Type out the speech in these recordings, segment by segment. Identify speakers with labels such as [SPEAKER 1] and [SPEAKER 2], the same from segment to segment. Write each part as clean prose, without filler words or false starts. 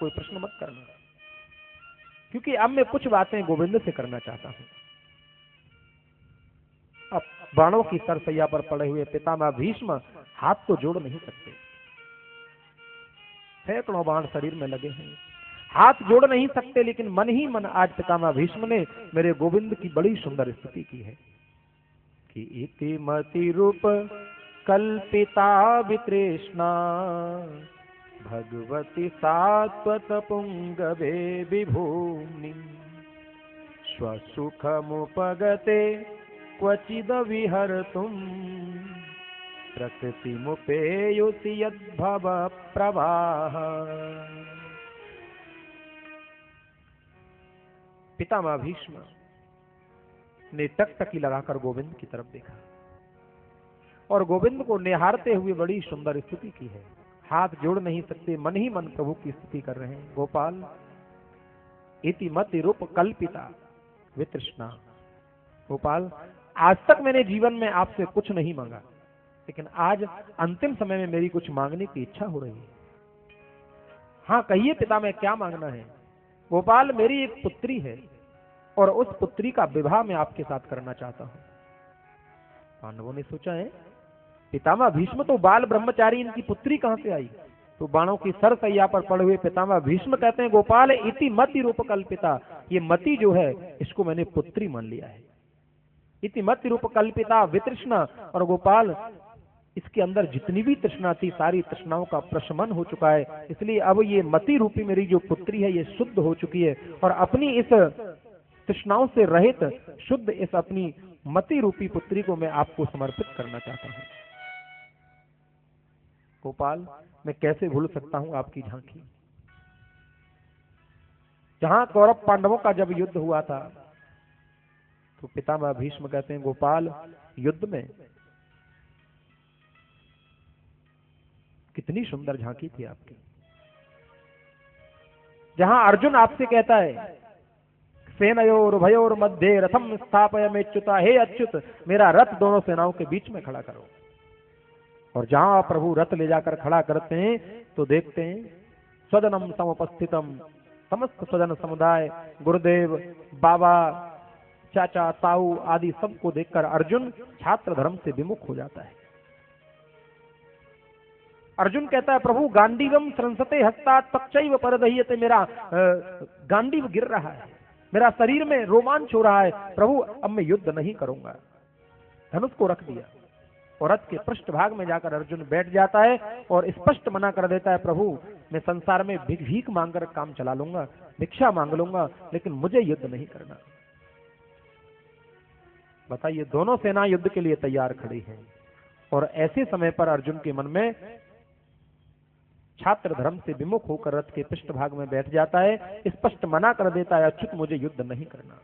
[SPEAKER 1] कोई प्रश्न मत करना, क्योंकि अब मैं कुछ बातें गोविंद से करना चाहता हूं। अब बाणों की सरसैया पर पड़े हुए पितामह भीष्म हाथ तो जोड़ नहीं सकते, सैकड़ों बाण शरीर में लगे हैं, हाथ जोड़ नहीं सकते, लेकिन मन ही मन आज पितामह भीष्म ने मेरे गोविंद की बड़ी सुंदर स्तुति की है कि इति मति रूप कल्पिता वितृष्णा भगवती सात्वत पुंगवे विभूमि स्वसुखमुपगते क्वचिद विहर्तुम प्रकृति मुपेयुति यद्भव प्रवाह। पितामह भीष्म ने टकटकी लगाकर गोविंद की तरफ देखा और गोविंद को निहारते हुए बड़ी सुंदर स्तुति की है। हाथ जोड़ नहीं सकते, मन ही मन प्रभु की स्तुति कर रहे हैं। गोपाल इति मति रूप कल्पिता वितृष्णा। गोपाल, आज तक मैंने जीवन में आपसे कुछ नहीं मांगा, लेकिन आज अंतिम समय में मेरी कुछ मांगने की इच्छा हो रही है। हाँ कहिए पिता, मैं क्या मांगना है? गोपाल, मेरी एक पुत्री है और उस पुत्री का विवाह मैं आपके साथ करना चाहता हूं। पांडवों ने सोचा है पितामह भीष्म तो बाल ब्रह्मचारी, इनकी पुत्री कहां से आई? तो बाणों की सरसैया पर पड़े हुए पितामह भीष्म कहते हैं गोपाल इति मति रूप कल्पिता, ये मति जो है इसको मैंने पुत्री मान लिया है। इति मति रूप कल्पिता वितृष्णा। और गोपाल, इसके अंदर जितनी भी तृष्णा थी सारी तृष्णाओं का प्रशमन हो चुका है, इसलिए अब ये मति रूपी मेरी जो पुत्री है ये शुद्ध हो चुकी है और अपनी इस तृष्णाओं से रहित शुद्ध इस अपनी मति रूपी पुत्री को मैं आपको समर्पित करना चाहता हूं। गोपाल, मैं कैसे भूल सकता हूं आपकी झांकी। जहां कौरव पांडवों का जब युद्ध हुआ था तो पितामह भीष्म कहते हैं गोपाल, युद्ध में कितनी सुंदर झांकी थी आपकी। जहां अर्जुन आपसे कहता है सेनयोर भयोर मध्य रथम स्थापय मेच्युता, हे अच्युत मेरा रथ दोनों सेनाओं के बीच में खड़ा करो। और जहां प्रभु रथ ले जाकर खड़ा करते हैं तो देखते हैं स्वजनम समुपस्थितम, समस्त स्वजन समुदाय, गुरुदेव, बाबा, चाचा, ताऊ आदि सबको देखकर अर्जुन छात्र धर्म से विमुख हो जाता है। अर्जुन कहता है प्रभु गांडीवम संसते हस्तात् पक्षैव परदह्यते, मेरा गांडीव गिर रहा है, मेरा शरीर में रोमांच हो रहा है, प्रभु अब मैं युद्ध नहीं करूंगा। धनुष को रख दिया और रथ के पृष्ठभाग में जाकर अर्जुन बैठ जाता है और स्पष्ट मना कर देता है प्रभु मैं संसार में भीख मांगकर काम चला लूंगा, भिक्षा मांग लूंगा, लेकिन मुझे युद्ध नहीं करना। बताइए, दोनों सेना युद्ध के लिए तैयार खड़ी है और ऐसे समय पर अर्जुन के मन में छात्र धर्म से विमुख होकर रथ के पृष्ठभाग में बैठ जाता है, स्पष्ट मना कर देता है अच्युत मुझे युद्ध नहीं करना।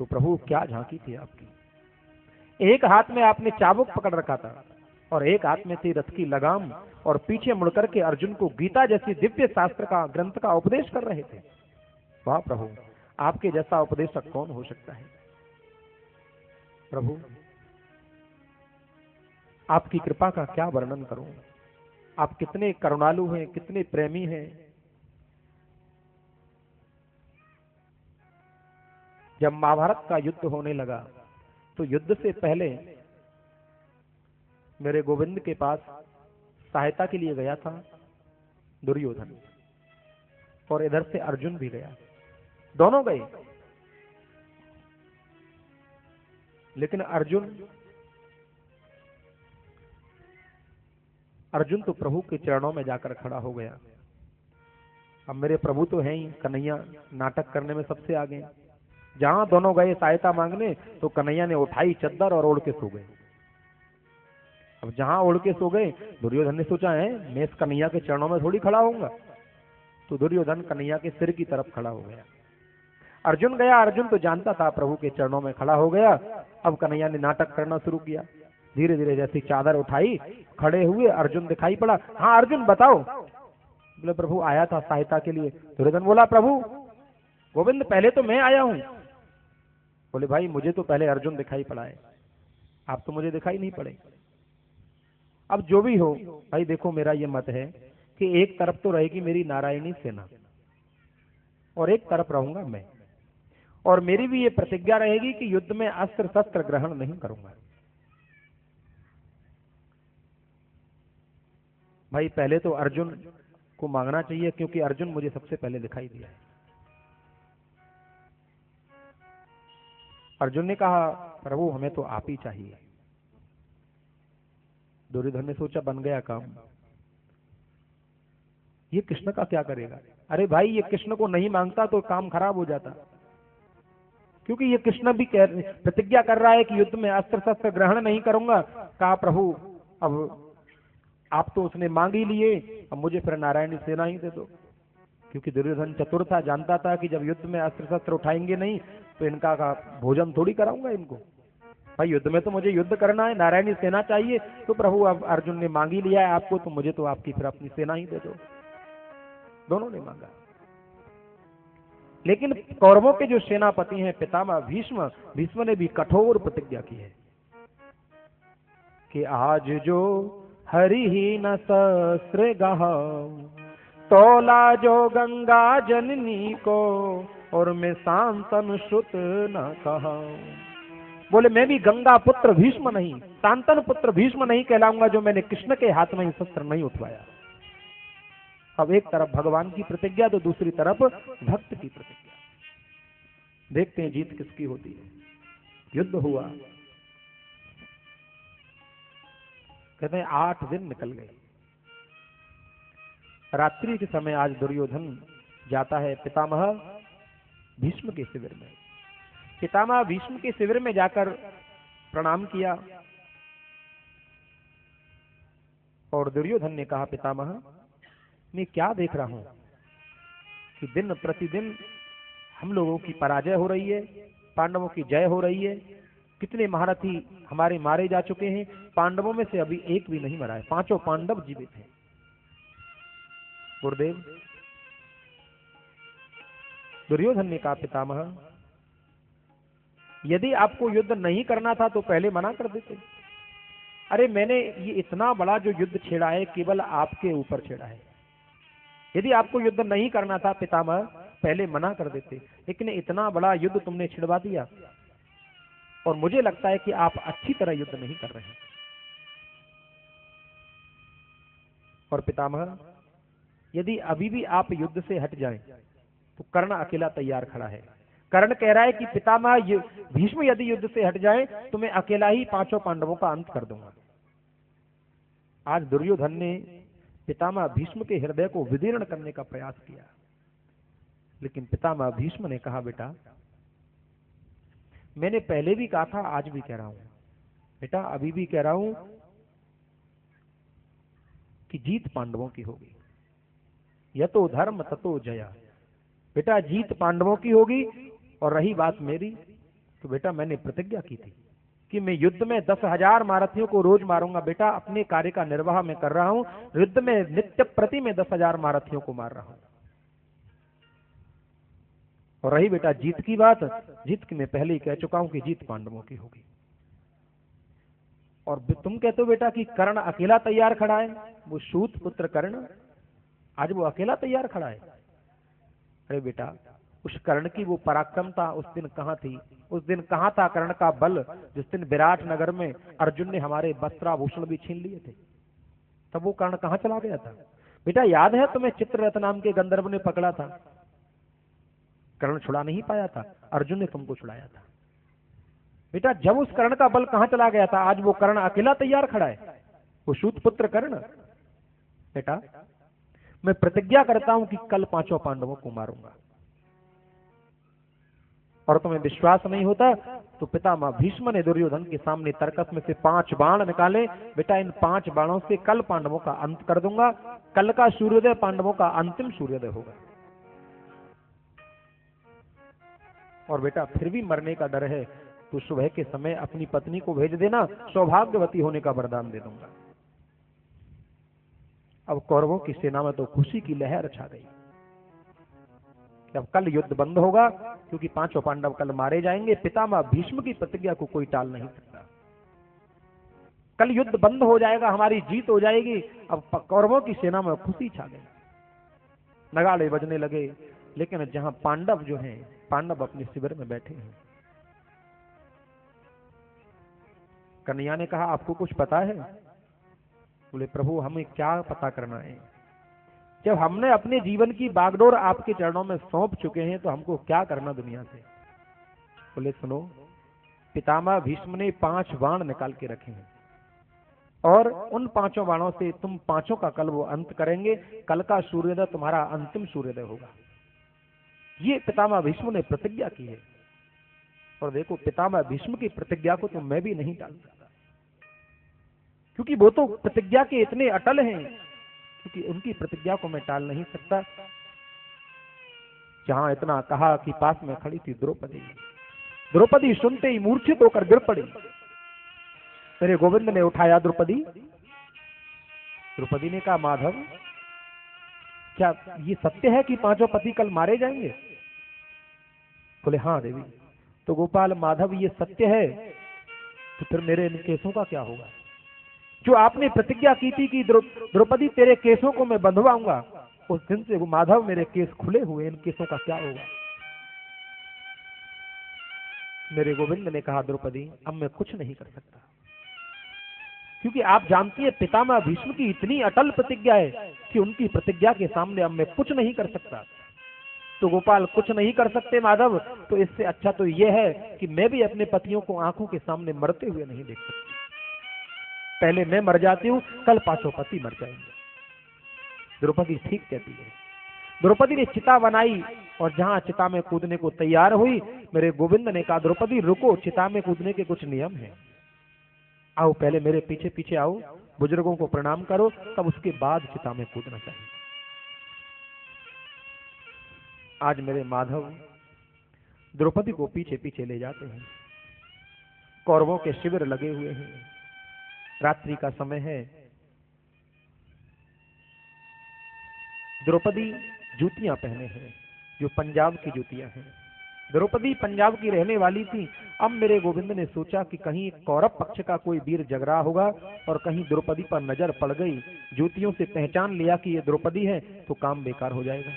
[SPEAKER 1] तो प्रभु क्या झांकी थी आपकी। एक हाथ में आपने चाबुक पकड़ रखा था और एक हाथ में थी रथ की लगाम और पीछे मुड़कर के अर्जुन को गीता जैसी दिव्य शास्त्र का ग्रंथ का उपदेश कर रहे थे। वाह प्रभु, आपके जैसा उपदेशक कौन हो सकता है। प्रभु आपकी कृपा का क्या वर्णन करूं, आप कितने करुणालु हैं, कितने प्रेमी हैं। जब महाभारत का युद्ध होने लगा तो युद्ध से पहले मेरे गोविंद के पास सहायता के लिए गया था दुर्योधन और इधर से अर्जुन भी गया, दोनों गए, लेकिन अर्जुन तो प्रभु के चरणों में जाकर खड़ा हो गया। अब मेरे प्रभु तो हैं ही, कन्हैया नाटक करने में सबसे आगे। जहां दोनों गए सहायता मांगने तो कन्हैया ने उठाई चद्दर और ओढ़ के सो गए। अब जहां ओढ़ के सो गए दुर्योधन ने सोचा है मैं इस कन्हैया के चरणों में थोड़ी खड़ा होऊंगा, तो दुर्योधन कन्हैया के सिर की तरफ खड़ा हो गया। अर्जुन गया, अर्जुन तो जानता था प्रभु के चरणों में खड़ा हो गया। अब कन्हैया ने नाटक करना शुरू किया। धीरे धीरे जैसी चादर उठाई, खड़े हुए, अर्जुन दिखाई पड़ा। हाँ अर्जुन बताओ। बोले प्रभु आया था सहायता के लिए। दुर्योधन बोला प्रभु गोविंद पहले तो मैं आया हूं। बोले भाई मुझे तो पहले अर्जुन दिखाई पड़ा है, आप तो मुझे दिखाई नहीं पड़े। अब जो भी हो भाई, देखो मेरा ये मत है कि एक तरफ तो रहेगी मेरी नारायणी सेना और एक तरफ रहूंगा मैं, और मेरी भी ये प्रतिज्ञा रहेगी कि युद्ध में अस्त्र शस्त्र ग्रहण नहीं करूंगा। भाई पहले तो अर्जुन को मांगना चाहिए, क्योंकि अर्जुन मुझे सबसे पहले दिखाई दिया है। अर्जुन ने कहा प्रभु हमें तो आप ही चाहिए। दुर्योधन ने सोचा बन गया काम, ये कृष्ण का क्या करेगा। अरे भाई ये कृष्ण को नहीं मांगता तो काम खराब हो जाता, क्योंकि ये कृष्ण भी प्रतिज्ञा कर रहा है कि युद्ध में अस्त्र शस्त्र ग्रहण नहीं करूंगा। कहा प्रभु अब आप तो उसने मांग ही लिए, अब मुझे फिर नारायणी सेना ही दे दो। क्योंकि दुर्योधन चतुर था, जानता था कि जब युद्ध में अस्त्र शस्त्र उठाएंगे नहीं तो इनका का भोजन थोड़ी कराऊंगा इनको। भाई युद्ध में तो मुझे युद्ध करना है, नारायणी सेना चाहिए। तो प्रभु अब अर्जुन ने मांग ही लिया है आपको, तो मुझे तो आपकी फिर अपनी सेना ही दे दो। दोनों ने मांगा। लेकिन कौरवों के जो सेनापति हैं पितामह भीष्म, भीष्म ने भी कठोर प्रतिज्ञा की है कि आज जो हरि ही न सहस्र गहाऊं, तोला जो गंगा जननी को, और मैं शांतनु श्रुत न कहूं। बोले मैं भी गंगा पुत्र भीष्म नहीं, शांतनु पुत्र भीष्म नहीं कहलाऊंगा जो मैंने कृष्ण के हाथ में शस्त्र नहीं उठवाया। अब एक तरफ भगवान की प्रतिज्ञा तो दूसरी तरफ भक्त की प्रतिज्ञा। देखते हैं जीत किसकी होती है। युद्ध हुआ, कहते हैं 8 दिन निकल गए। रात्रि के समय आज दुर्योधन जाता है पितामह भीष्म के शिविर में। पितामह भीष्म के शिविर में जाकर प्रणाम किया और दुर्योधन ने कहा पितामह मैं क्या देख रहा हूं कि दिन प्रतिदिन हम लोगों की पराजय हो रही है, पांडवों की जय हो रही है। कितने महारथी हमारे मारे जा चुके हैं, पांडवों में से अभी एक भी नहीं मरा है, 5 पांडव जीवित हैं। गुरुदेव, दुर्योधन ने कहा पितामह यदि आपको युद्ध नहीं करना था तो पहले मना कर देते। अरे मैंने ये इतना बड़ा जो युद्ध छेड़ा है केवल आपके ऊपर छेड़ा है। यदि आपको युद्ध नहीं करना था पितामह पहले मना कर देते, लेकिन इतना बड़ा युद्ध तुमने छिड़वा दिया और मुझे लगता है कि आप अच्छी तरह युद्ध नहीं कर रहे हैं। और पितामह यदि अभी भी आप युद्ध से हट जाएं तो कर्ण अकेला तैयार खड़ा है। कर्ण कह रहा है कि पितामह भीष्म यदि युद्ध से हट जाए तो मैं अकेला ही 5 पांडवों का अंत कर दूंगा। आज दुर्योधन ने पितामह भीष्म के हृदय को विदीर्ण करने का प्रयास किया, लेकिन पितामह भीष्म ने कहा बेटा मैंने पहले भी कहा था, आज भी कह रहा हूं बेटा, अभी भी कह रहा हूं कि जीत पांडवों की होगी। यतो धर्म ततो जया। बेटा जीत पांडवों की होगी। और रही बात मेरी, तो बेटा मैंने प्रतिज्ञा की थी कि मैं युद्ध में 10,000 महारथियों को रोज मारूंगा। बेटा अपने कार्य का निर्वाह मैं कर रहा हूं, युद्ध में नित्य प्रति में 10,000 महारथियों को मार रहा हूं। और रही बेटा जीत की बात, जीत की मैं पहले ही कह चुका हूं कि जीत पांडवों की होगी। और तुम कहते हो बेटा कि कर्ण अकेला तैयार खड़ा है, वो सूत पुत्र कर्ण आज वो अकेला तैयार खड़ा है। अरे बेटा उस कर्ण की वो पराक्रमता उस दिन कहां थी? उस दिन कहां था कर्ण का बल जिस दिन विराट नगर में अर्जुन ने हमारे वस्त्राभूषण भी छीन लिए थे? तब वो कर्ण कहां चला गया था? बेटा याद है तुम्हें चित्ररथ नाम के गंधर्व ने पकड़ा था, कर्ण छुड़ा नहीं पाया था, अर्जुन ने तुमको छुड़ाया था। बेटा जब उस कर्ण का बल कहां चला गया था, आज वो कर्ण अकेला तैयार खड़ा है, वो सूत पुत्र कर्ण। बेटा मैं प्रतिज्ञा करता हूं कि कल 5 पांडवों को मारूंगा। और तुम्हें विश्वास नहीं होता तो पितामह भीष्म ने दुर्योधन के सामने तरकस में से 5 बाण निकाले। बेटा इन 5 बाणों से कल पांडवों का अंत कर दूंगा। कल का सूर्योदय पांडवों का अंतिम सूर्योदय होगा। और बेटा फिर भी मरने का डर है तो सुबह के समय अपनी पत्नी को भेज देना, सौभाग्यवती होने का वरदान दे दूंगा। अब कौरवों की सेना में तो खुशी की लहर छा गई। अब कल युद्ध बंद होगा क्योंकि 5 पांडव कल मारे जाएंगे। पितामह भीष्म की प्रतिज्ञा को कोई टाल नहीं सकता। कल युद्ध बंद हो जाएगा, हमारी जीत हो जाएगी। अब कौरवों की सेना में खुशी छा गई, नगाड़े बजने लगे। लेकिन जहां पांडव जो हैं, पांडव अपने शिविर में बैठे हैं। कन्हैया ने कहा, आपको कुछ पता है? बोले, प्रभु हमें क्या पता करना है, जब हमने अपने जीवन की बागडोर आपके चरणों में सौंप चुके हैं तो हमको क्या करना दुनिया से। बोले, सुनो, पितामह भीष्म ने 5 बाण निकाल के रखे हैं और उन 5 बाणों से तुम 5 का कल वो अंत करेंगे। कल का सूर्योदय तुम्हारा अंतिम सूर्योदय होगा। ये पितामह भीष्म ने प्रतिज्ञा की है। और देखो, पितामह भीष्म की प्रतिज्ञा को तो मैं भी नहीं टाल सकता, क्योंकि वो तो प्रतिज्ञा के इतने अटल हैं, क्योंकि उनकी प्रतिज्ञा को मैं टाल नहीं सकता। जहां इतना कहा कि पास में खड़ी थी द्रौपदी। द्रौपदी सुनते ही मूर्छित होकर गिर पड़ी। मेरे गोविंद ने उठाया द्रौपदी। द्रौपदी ने कहा, माधव क्या ये सत्य है कि 5 पति कल मारे जाएंगे? बोले, हाँ देवी। तो गोपाल, माधव ये सत्य है तो फिर मेरे इन केसों का क्या होगा? जो आपने प्रतिज्ञा की थी कि द्रौपदी तेरे केसों को मैं बंधवाऊंगा, उस दिन से वो माधव मेरे केस खुले हुए, इन केसों का क्या होगा? मेरे गोविंद ने कहा, द्रौपदी अब मैं कुछ नहीं कर सकता, क्योंकि आप जानती है पितामह भीष्म की इतनी अटल प्रतिज्ञा है कि उनकी प्रतिज्ञा के सामने अब मैं कुछ नहीं कर सकता। तो गोपाल, कुछ नहीं कर सकते माधव, तो इससे अच्छा तो यह है कि मैं भी अपने पतियों को आंखों के सामने मरते हुए नहीं देख सकती। पहले मैं मर जाती हूं, कल 5 पति मर जाएंगे। द्रौपदी ठीक कहती है। द्रौपदी ने चिता बनाई और जहां चिता में कूदने को तैयार हुई, मेरे गोविंद ने कहा, द्रौपदी रुको, चिता में कूदने के कुछ नियम हैं। आओ, पहले मेरे पीछे पीछे आओ, बुजुर्गों को प्रणाम करो, तब उसके बाद चिता में कूदना चाहिए। आज मेरे माधव द्रौपदी को पीछे पीछे ले जाते हैं। कौरवों के शिविर लगे हुए हैं, रात्रि का समय है। द्रौपदी जूतियां पहने हैं जो पंजाब की जूतियां हैं। द्रौपदी पंजाब की रहने वाली थी। अब मेरे गोविंद ने सोचा कि कहीं कौरव पक्ष का कोई वीर जग रहा होगा और कहीं द्रौपदी पर नजर पड़ गई, जूतियों से पहचान लिया कि ये द्रौपदी है, तो काम बेकार हो जाएगा।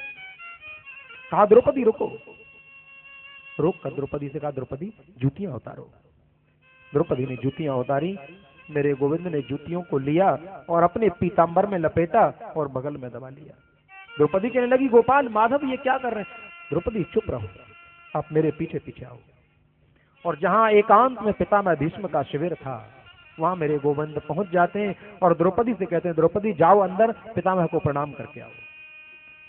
[SPEAKER 1] कहा, द्रौपदी रुको। रोक कर द्रौपदी से कहा, द्रौपदी जूतियां उतारो। द्रौपदी ने जूतियां उतारी। मेरे गोविंद ने जूतियों को लिया और अपने पीतांबर में लपेटा और बगल में दबा लिया। द्रौपदी कहने लगी, गोपाल, माधव ये क्या कर रहे हैं? द्रौपदी चुप रहो, आप मेरे पीछे पीछे आओ। और जहां एकांत में पितामह भीष्म का शिविर था, वहां मेरे गोविंद पहुंच जाते हैं और द्रौपदी से कहते हैं, द्रौपदी जाओ अंदर, पितामह को प्रणाम करके आओ।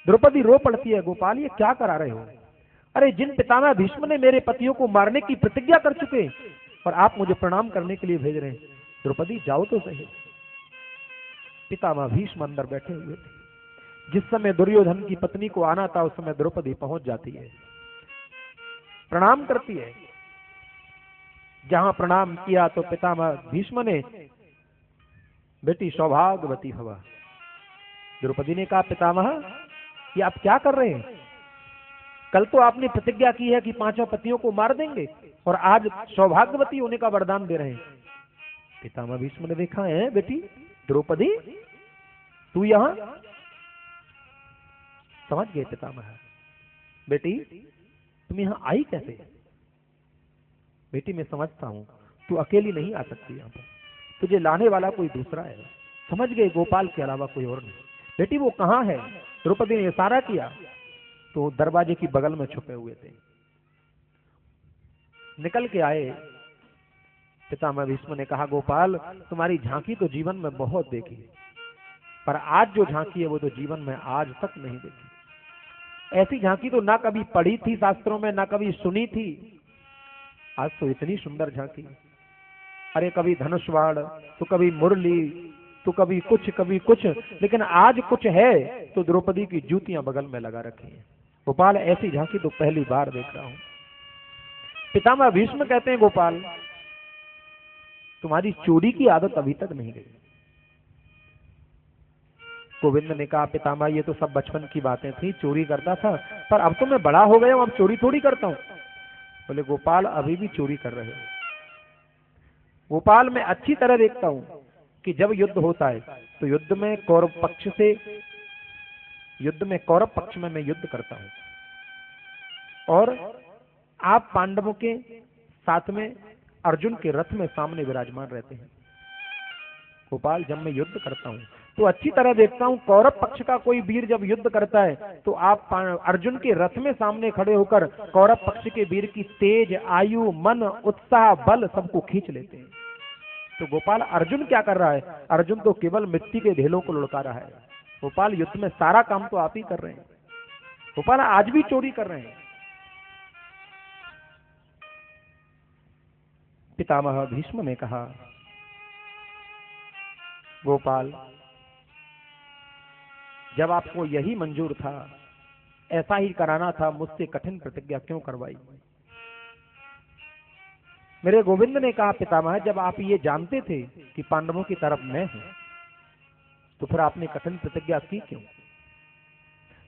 [SPEAKER 1] द्रौपदी रो पड़ती है, गोपाल ये क्या करा रहे हो? अरे, जिन पितामह भीष्म ने मेरे पतियों को मारने की प्रतिज्ञा कर चुके और आप मुझे प्रणाम करने के लिए भेज रहे हैं। द्रौपदी जाओ तो सही। पितामह भीष्म अंदर बैठे हुए थे। जिस समय दुर्योधन की पत्नी को आना था, उस समय द्रौपदी पहुंच जाती है, प्रणाम करती है। जहां प्रणाम किया तो पितामह भीष्म ने, बेटी सौभाग्यवती भवा। द्रौपदी ने कहा, पितामह ये आप क्या कर रहे हैं? कल तो आपने प्रतिज्ञा की है कि 5 पतियों को मार देंगे और आज सौभाग्यवती होने का वरदान दे रहे हैं। पितामह भीष्म ने देखा, है बेटी द्रौपदी तू यहां? समझ गए पितामह, बेटी तुम यहां आई कैसे? बेटी मैं समझता हूं, तू अकेली नहीं आ सकती यहां पर, तुझे लाने वाला कोई दूसरा है। समझ गए, गोपाल के अलावा कोई और नहीं। बेटी वो कहां है? द्रौपदी ने इशारा किया तो दरवाजे की बगल में छुपे हुए थे, निकल के आए। पितामह भीष्म ने कहा, गोपाल तुम्हारी झांकी तो जीवन में बहुत देखी, पर आज जो झांकी है वो तो जीवन में आज तक नहीं देखी। ऐसी झांकी तो ना कभी पढ़ी थी शास्त्रों में, ना कभी सुनी थी। आज तो इतनी सुंदर झांकी। अरे कभी धनुष बाण, तो कभी मुरली, तो कभी कुछ, लेकिन आज कुछ है तो द्रौपदी की जूतियां बगल में लगा रखी हैं। गोपाल ऐसी झांकी तो पहली बार देख रहा हूं। पितामह भीष्म कहते हैं, गोपाल तुम्हारी चोरी की आदत अभी तक नहीं गई। गोविंद ने कहा, पितामह ये तो सब बचपन की बातें थी, चोरी करता था, पर अब तो मैं बड़ा हो गया हूं, अब चोरी थोड़ी करता हूं। बोले, गोपाल अभी भी चोरी कर रहे हो। गोपाल मैं अच्छी तरह देखता हूं, कि जब युद्ध होता है तो युद्ध में कौरव पक्ष में मैं युद्ध करता हूं और आप पांडवों के साथ में अर्जुन के रथ में सामने विराजमान रहते हैं। गोपाल, जब मैं युद्ध करता हूं तो अच्छी तरह देखता हूं, कौरव पक्ष का कोई वीर जब युद्ध करता है तो आप अर्जुन के रथ में सामने खड़े होकर कौरव पक्ष के वीर की तेज, आयु, मन, उत्साह, बल सबको खींच लेते हैं। तो गोपाल, अर्जुन क्या कर रहा है? अर्जुन तो केवल मिट्टी के ढेलों को लुढ़का रहा है। गोपाल, युद्ध में सारा काम तो आप ही कर रहे हैं। गोपाल, आज भी चोरी कर रहे हैं। पितामह भीष्म ने कहा, गोपाल, जब आपको यही मंजूर था, ऐसा ही कराना था, मुझसे कठिन प्रतिज्ञा क्यों करवाई? मेरे गोविंद ने कहा, पितामह, जब आप ये जानते थे कि पांडवों की तरफ मैं हूं तो फिर आपने कठिन प्रतिज्ञा की क्यों?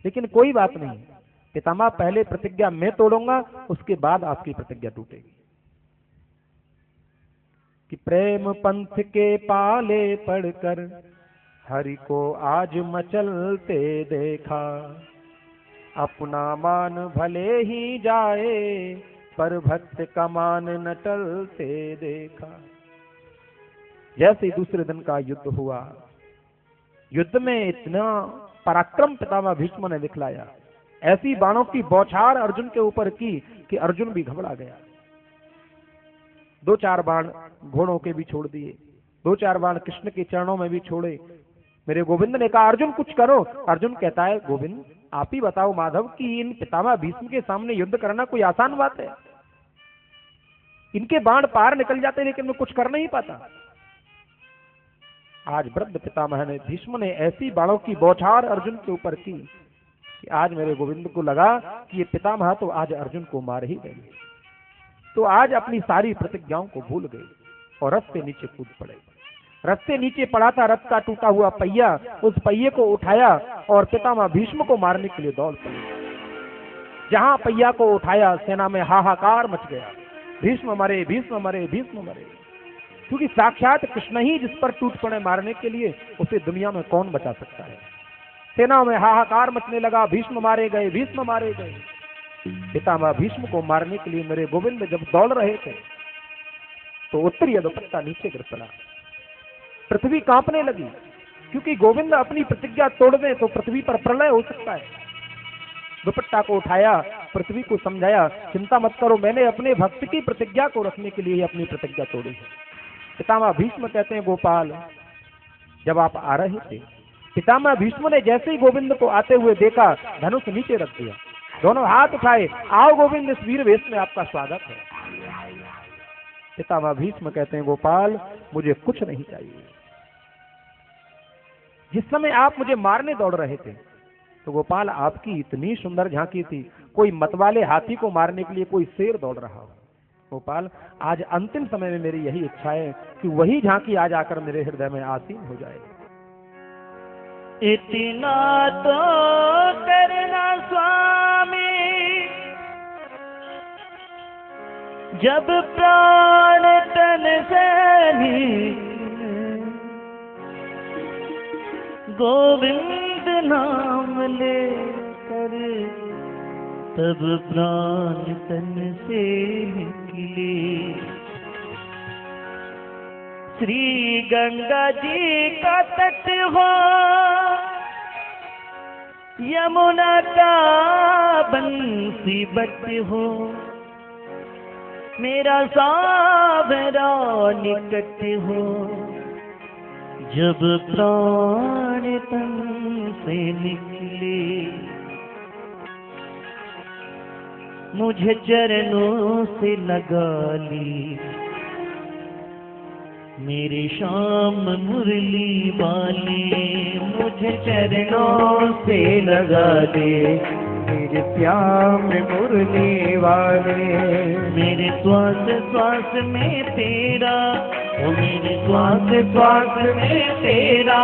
[SPEAKER 1] लेकिन कोई बात नहीं पितामह, पहले प्रतिज्ञा मैं तोड़ूंगा, उसके बाद आपकी प्रतिज्ञा टूटेगी। कि प्रेम पंथ के पाले पढ़कर हरि को आज मचलते देखा, अपना मान भले ही जाए पर भक्त का मान न टलते देखा। जैसे दूसरे दिन का युद्ध हुआ, युद्ध में इतना पराक्रम पितामह भीष्म ने दिखलाया, ऐसी बाणों की बौछार अर्जुन के ऊपर की कि अर्जुन भी घबरा गया। 2-4 बाण घोड़ों के भी छोड़ दिए, 2-4 बाण कृष्ण के चरणों में भी छोड़े। मेरे गोविंद ने कहा, अर्जुन कुछ करो। अर्जुन कहता है, गोविंद आप ही बताओ माधव कि इन पितामह भीष्म के सामने युद्ध करना कोई आसान बात है? इनके बाण पार निकल जाते लेकिन मैं कुछ कर नहीं पाता। आज वृद्ध पितामह ने, भीष्म ने ऐसी बाणों की बौछार अर्जुन के ऊपर की कि आज मेरे गोविंद को लगा कि ये पितामह तो आज अर्जुन को मार ही देंगे। तो आज अपनी सारी प्रतिज्ञाओं को भूल गए और रथ से नीचे कूद पड़े। रथ से नीचे पड़ा था रथ का टूटा हुआ पहिया, उस पहिए को उठाया और पितामह भीष्म को मारने के लिए दौड़ पड़े। जहां पहिया को उठाया, सेना में हाहाकार मच गया, भीष्म मरे, भीष्म मरे, भीष्म मरे। क्योंकि साक्षात कृष्ण ही जिस पर टूट पड़े मारने के लिए, उसे दुनिया में कौन बचा सकता है। सेना में हाहाकार मचने लगा, भीष्म मारे गए, भीष्म मारे गए। पितामह भीष्म को मारने के लिए मेरे गोविंद जब दौड़ रहे थे तो उत्तरी दुपट्टा नीचे गिर पड़ा, पृथ्वी कांपने लगी। क्योंकि गोविंद अपनी प्रतिज्ञा तोड़ दे तो पृथ्वी पर प्रलय हो सकता है। दुपट्टा को उठाया, पृथ्वी को समझाया, चिंता मत करो, मैंने अपने भक्त की प्रतिज्ञा को रखने के लिए ही अपनी प्रतिज्ञा तोड़ी है। पितामह भीष्म कहते हैं, गोपाल जब आप आ रहे थे, पितामह भीष्म ने जैसे ही गोविंद को आते हुए देखा, धनुष नीचे रख दिया, दोनों हाथ उठाए, आओ गोविंद, इस वीर वेश में आपका स्वागत है। पितामह भीष्म कहते हैं, गोपाल मुझे कुछ नहीं चाहिए। जिस समय आप मुझे मारने दौड़ रहे थे तो गोपाल आपकी इतनी सुंदर झांकी थी, कोई मतवाले हाथी को मारने के लिए कोई शेर दौड़ रहा हो। गोपाल आज अंतिम समय में मेरी यही इच्छा है कि वही झांकी आज आकर मेरे हृदय में आसीन हो जाए।
[SPEAKER 2] इतना तो करना स्वामी, जब प्राण तन से गोविंद नाम लेकर, तब प्राण तन से निकले। श्री गंगा जी का तट हो, यमुना का बंसी बट हो, मेरा सावरा निकट हो, जब प्राण तन से निकले। मुझे चरणों से लगा ली मेरे श्याम मुरली वाले, मुझे चरणों से लगा दे मेरे श्याम मुरली वाले। मेरे श्वास श्वास में तेरा, ओ मेरे श्वास श्वास में तेरा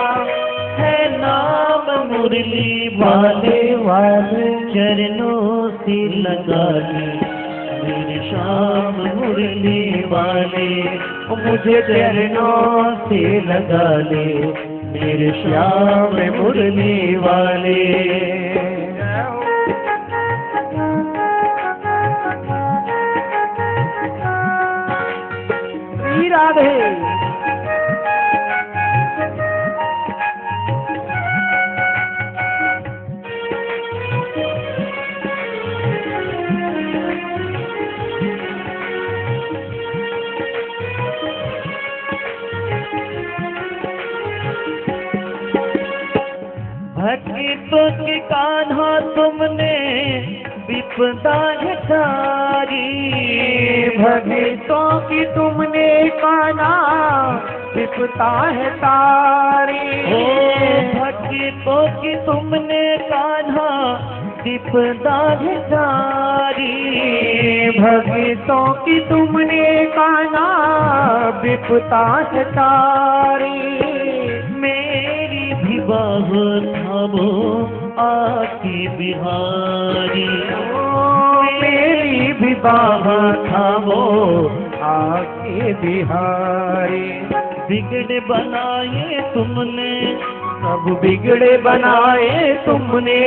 [SPEAKER 2] है नाम मुरली वाले वाले। चरणों से लगा ली मेरे श्याम मुरली वाले, मुझे चरणों से लगा ले, मेरे श्याम मुरली वाले।
[SPEAKER 1] श्री राधे।
[SPEAKER 2] भक्तों के कान्हा तुमने विपदा हटारी,
[SPEAKER 1] भक्तों की तुमने कान्हा विपदा है तारी।
[SPEAKER 2] भक्तों की तुमने कान्हा विपदा हटारी,
[SPEAKER 1] भक्तों की तुमने कान्हा विपदा है तारी।
[SPEAKER 2] मेरी भी बाह थामो आके बिहारी,
[SPEAKER 1] मेरी भी बाह थामो आके बिहारी।
[SPEAKER 2] बिगड़े बनाए तुमने,
[SPEAKER 1] सब बिगड़े बनाए तुमने,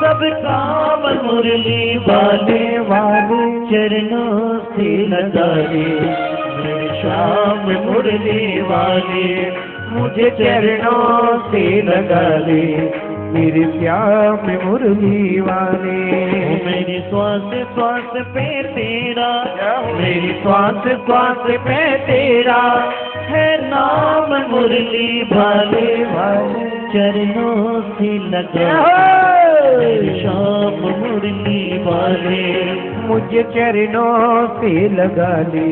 [SPEAKER 2] सब काम मुरली वाले
[SPEAKER 1] वाले
[SPEAKER 2] चरणों से लगा ले, मेरे श्याम मुरली वाले,
[SPEAKER 1] मुझे चरणों से लगा ले, मेरे श्याम मुरली वाले।
[SPEAKER 2] मेरी श्वास श्वास पे तेरा,
[SPEAKER 1] मेरी श्वास श्वास पे तेरा
[SPEAKER 2] है नाम मुरली वाले,
[SPEAKER 1] वाले
[SPEAKER 2] चरणों से लगा मेरे श्याम मुरली वाले,
[SPEAKER 1] मुझे चरणों से लगा ले,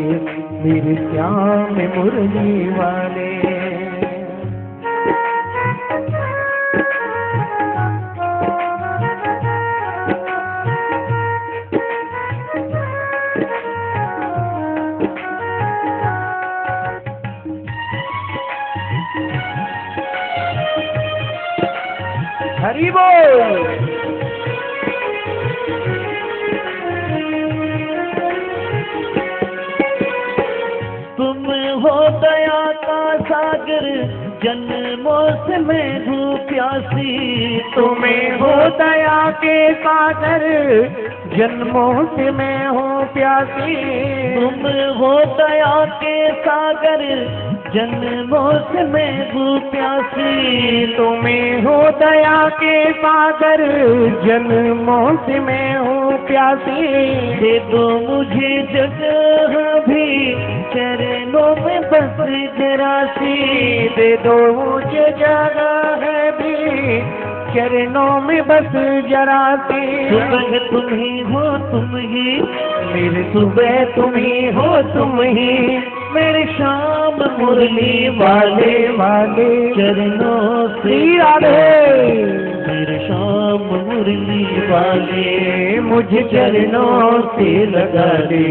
[SPEAKER 1] मेरे श्याम मुरली वाले। हरि बोल।
[SPEAKER 2] तुम हो दया का सागर, जन्मों से मैं हूँ प्यासी,
[SPEAKER 1] तुम्हें हो दया के सागर, जन्मों से मैं हूँ प्यासी।
[SPEAKER 2] तुम हो दया के सागर, जन्मों से मैं हूँ प्यासी,
[SPEAKER 1] तुम्हें हो दया के सागर, जन्मों से मैं हूँ प्यासी।
[SPEAKER 2] दे दो मुझे जगह भी चरणों में बस जरा सी,
[SPEAKER 1] दे दो मुझे जगह है भी चरणों में बस जरा सी।
[SPEAKER 2] सुबह तुम ही हो तुम ही,
[SPEAKER 1] मेरे सुबह तुम ही हो तुम ही,
[SPEAKER 2] मेरे श्याम मुरली वाले
[SPEAKER 1] वाले
[SPEAKER 2] चरणों से
[SPEAKER 1] राधे।
[SPEAKER 2] मेरे श्याम मुरली वाले,
[SPEAKER 1] मुझे चरणों से लगा ले,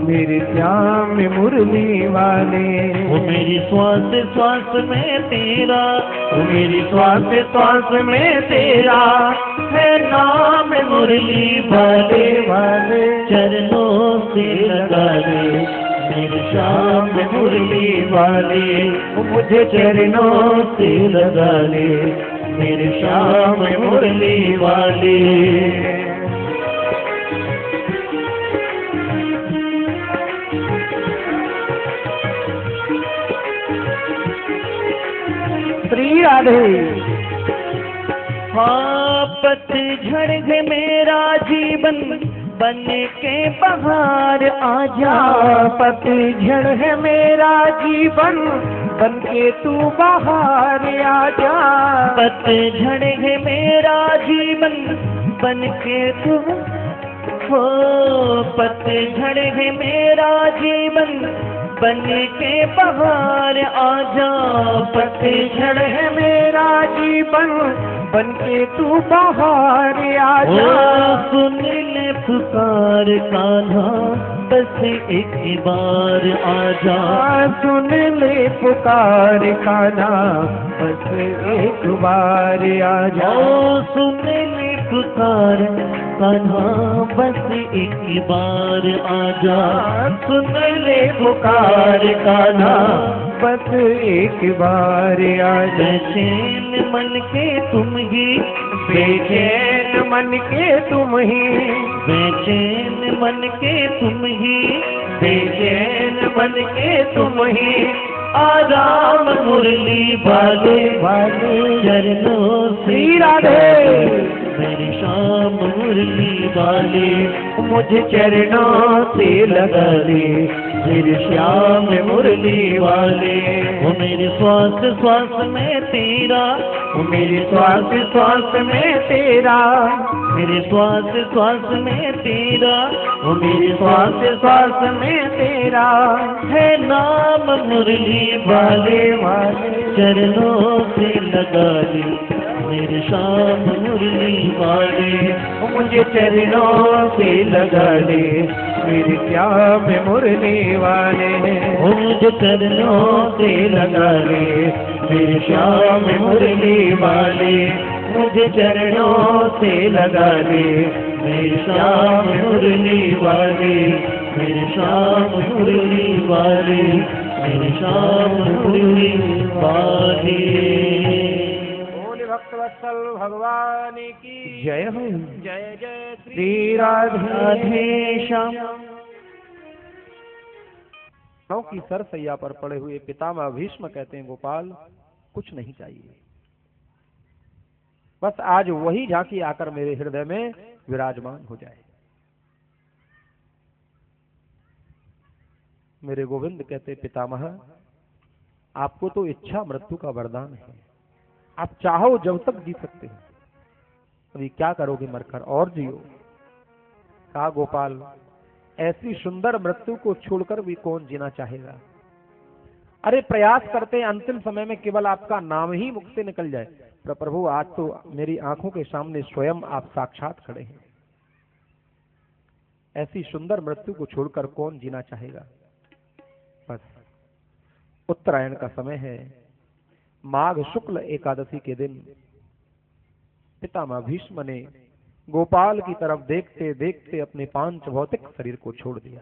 [SPEAKER 1] मेरे श्याम मुरली वाले।
[SPEAKER 2] वो मेरी श्वास श्वास में तेरा,
[SPEAKER 1] वो मेरी श्वास श्वास में तेरा
[SPEAKER 2] है नाम मुरली वाले,
[SPEAKER 1] वाले
[SPEAKER 2] चरणों से लगा ले, मेरे श्याम मुरली वाले,
[SPEAKER 1] मुझे चरणों से
[SPEAKER 2] लगा ले, मेरे श्याम मुरली वाले।
[SPEAKER 1] श्री राधे।
[SPEAKER 2] हाँ पतझड़ है मेरा जीवन, बन के बहार आजा,
[SPEAKER 1] पतझड़ है मेरा जीवन, बन के तू बाहर आजा।
[SPEAKER 2] पतझड़ है मेरा जीवन, बन के तू हो, पतझड़ है मेरा जीवन, बन के बहार आजा।
[SPEAKER 1] पतझड़ है मेरा जीवन, बन के तू बाहर आजा।
[SPEAKER 2] सुन ले पुकार कान्हा, बस एक बार आजा।
[SPEAKER 1] सुन ले पुकार कान्हा, बस एक बार आजा।
[SPEAKER 2] सुन ले पुकार कान्हा बस एक बार आजा, सुन ले पुकार कान्हा
[SPEAKER 1] बस एक बार आजा।
[SPEAKER 2] बेचैन मन के तुम ही,
[SPEAKER 1] बेचैन मन के तुम ही,
[SPEAKER 2] बेचैन मन के तुम ही,
[SPEAKER 1] बेचैन मन के तुम ही,
[SPEAKER 2] आराम मुरली वाले वाले चरणों से
[SPEAKER 1] श्री राधे।
[SPEAKER 2] मेरी शाम मुरली वाले
[SPEAKER 1] मुझे चरणों से लगा ले, मेरे श्याम मुरली वाले।
[SPEAKER 2] वो मेरे श्वास श्वास में तेरा,
[SPEAKER 1] वो मेरे श्वास श्वास में तेरा,
[SPEAKER 2] मेरे श्वास श्वास में तेरा,
[SPEAKER 1] वो मेरे श्वास श्वास में तेरा
[SPEAKER 2] है नाम मुरली वाले वाले चरणों से लगा ले, मेरे शाम मुरली वाले
[SPEAKER 1] मुझे चरणों से लगा ले, मेरे श्याम मुरली वाले।
[SPEAKER 2] मुझे चरणों
[SPEAKER 1] से लगा ले, मेरे श्याम मुरली वाले। मुझे चरणों से लगा ले, मेरे श्याम मुरली वाले,
[SPEAKER 2] मेरे शाम मुरली वाले, मेरे शाम मुरली वाले।
[SPEAKER 1] बोले भक्तवत्सल भगवान की
[SPEAKER 2] जय हो।
[SPEAKER 1] जय जय
[SPEAKER 2] श्री राधे श्याम।
[SPEAKER 1] की सरसैया पर पड़े हुए पितामह भीष्म कहते हैं, गोपाल कुछ नहीं चाहिए, बस आज वही झांकी आकर मेरे हृदय में विराजमान हो जाए। मेरे गोविंद कहते, पितामह आपको तो इच्छा मृत्यु का वरदान है, आप चाहो जब तक जी सकते हो, अभी क्या करोगे मरकर, और जियो। कहा, गोपाल ऐसी सुंदर मृत्यु को छोड़कर भी कौन जीना चाहेगा। अरे प्रयास करते हैं अंतिम समय में केवल आपका नाम ही मुख से निकल जाए, पर प्रभु आज तो मेरी आंखों के सामने स्वयं आप साक्षात खड़े हैं। ऐसी सुंदर मृत्यु को छोड़कर कौन जीना चाहेगा। बस उत्तरायण का समय है, माघ शुक्ल एकादशी के दिन पितामह भीष्म ने गोपाल की तरफ देखते देखते अपने पांच भौतिक शरीर को छोड़ दिया।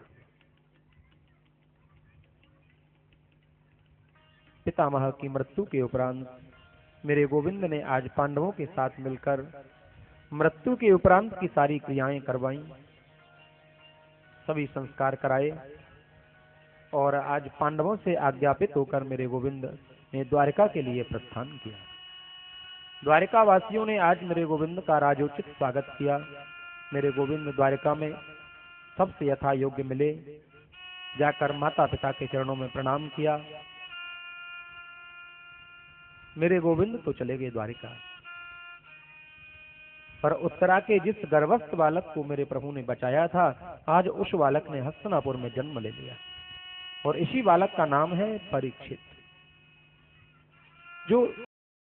[SPEAKER 1] पितामह की मृत्यु के उपरांत मेरे गोविंद ने आज पांडवों के साथ मिलकर मृत्यु के उपरांत की सारी क्रियाएं करवाई, सभी संस्कार कराए, और आज पांडवों से आज्ञापित होकर मेरे गोविंद ने द्वारिका के लिए प्रस्थान किया। द्वारिका वासियों ने आज मेरे गोविंद का राजोचित स्वागत किया। मेरे गोविंद द्वारिका में सबसे यथा योग्य मिले, जाकर माता पिता के चरणों में प्रणाम किया। मेरे गोविंद तो चले गए द्वारिका, पर उत्तरा के जिस गर्भस्थ बालक को मेरे प्रभु ने बचाया था, आज उस बालक ने हस्तिनापुर में जन्म ले लिया, और इसी बालक का नाम है परीक्षित, जो